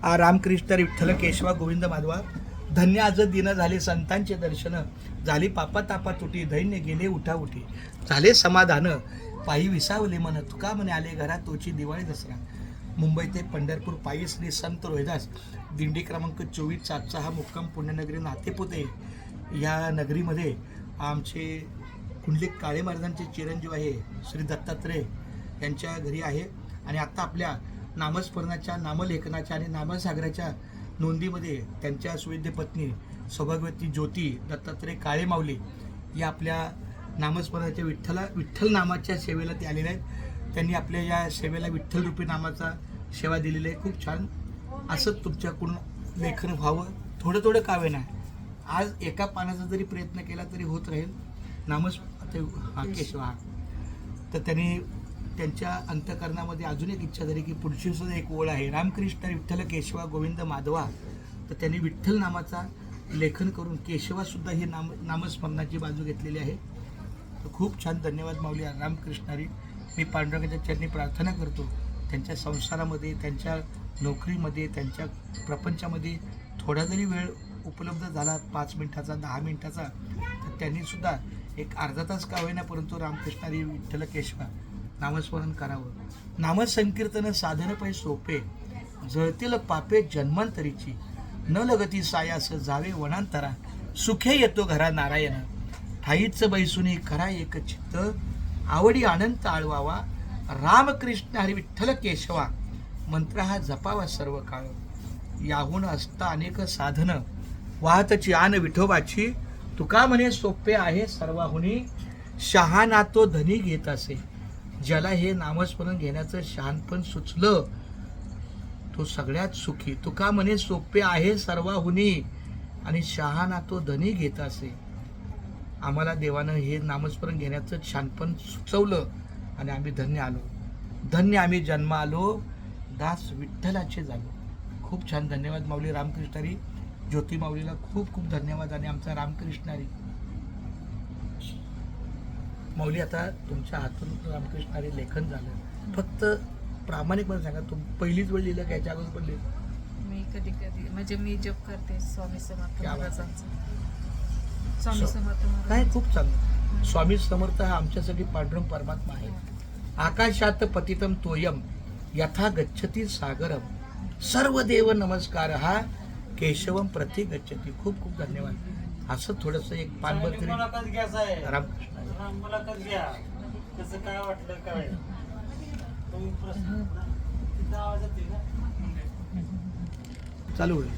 रामकृष्ण विठ्ठल केशवा गोविंद माधवा. धन्य आज दिन झाले संतांचे दर्शन, झाली पापा तापा तुटी, दैन्य गेले उठा उठी, झाले समाधान पायी विसावले मन, तुका म्हणे आले घरात तोची दिवाळी दसरा. मुंबई ते पंढरपूर पायी श्री संत रोहिदास दिंडी क्रमांक 24/7 हा मुक्काम पुण्यनगरी नातेपुते या नगरीमध्ये आमचे कुंडलिक काळे महाराजांचे चिरंजीव आहे श्री दत्तात्रय यांच्या घरी आहे. आणि आत्ता आपल्या नामस्मरणाच्या, नामलेखनाच्या आणि नामसागराच्या नोंदीमध्ये त्यांच्या सुविद्य पत्नी सौभाग्यवती ज्योती दत्तात्रय काळे माऊली या आपल्या नामस्मरणाच्या विठ्ठल नामाच्या सेवेला ते आलेले आहेत. त्यांनी आपल्या या सेवेला विठ्ठल रूपी नामाचा सेवा दिलेली आहे. खूप छान. असंच तुमच्याकडून लेखन व्हावं, थोडं थोडं का होईना. आज एका पानाचा जरी प्रयत्न केला तरी होत राहील. केशवा. तर त्यांनी त्यांच्या अंतःकरणामध्ये अजून एक इच्छा झाली की पुढची सुद्धा एक ओळ आहे, रामकृष्ण विठ्ठल केशवा गोविंद माधवा. तर त्यांनी विठ्ठल नामाचा लेखन करून केशवासुद्धा ही नामस्मरणाची बाजू घेतलेली आहे. तर खूप छान. धन्यवाद माऊली रामकृष्णारी. मी पांडुरंगाच्या चरणी प्रार्थना करतो त्यांच्या संसारामध्ये, त्यांच्या नोकरीमध्ये, त्यांच्या प्रपंचामध्ये थोडा जरी वेळ उपलब्ध झाला 5 मिनिटाचा 10 मिनिटाचा तर त्यांनीसुद्धा एक अर्धा तास का होईना परंतु रामकृष्णारी विठ्ठल केशवा नामस्मरण करावं. नामसंकीर्तन साधन पै सोपे, जळतील पापे जन्मांतरीची, न लगती सायास जावे वनांतरा, सुखे येतो घरा नारायण, ठाईच बैसुनी खरा एक चित्त, आवडी आनंद आळवावा, रामकृष्ण हरी विठ्ठल केशवा मंत्र हा जपावा सर्व काळ. याहून असता अनेक साधन, वाहतची आन विठोबाची, तुका म्हणे सोपे आहे सर्वाहुनी, शहाणा तो धनी घेत असे, ज्याला हे नामस्मरण घेण्याचं शहाणपण सुचलं तो सगळ्यात सुखी. तुका म्हणे सोपे आहे सर्वाहुनी आणि शहाणा तो धनी घेत असे. आम्हाला देवानं हे नामस्मरण घेण्याचं शहाणपण सुचवलं आणि आम्ही धन्य आलो. धन्य आम्ही जन्म आलो, दास विठ्ठलाचे झालो. खूप छान. धन्यवाद माऊली रामकृष्णारी. ज्योती माऊलीला खूप खूप धन्यवाद. आणि आमचा रामकृष्णारी माऊली, आता तुमच्या हातून रामकृष्णारी लेखन झालं. फक्त प्रामाणिकपणे सांगा, पहिलीच वेळ लिहिलं का याच्या अगोदर पण लिहिलं? मी कधी कधी म्हणजे मी जप करते स्वामी समर्थ महाराजांचं. स्वामी समर्थ काय खूप चांगलं. स्वामी समर्थ हा आमच्यासाठी पांडुरंग परमात्मा आहे. आकाशात पतितम तोयम यथा गच्छती सागरम, सर्व देव नमस्कार हा केशवम प्रति गच्छती. खूप खूप धन्यवाद. असं थोडंसं एक पानभर तरी रामकृष्ण मुलाखत घ्या. कसं काय वाटलं काय चालू होईल.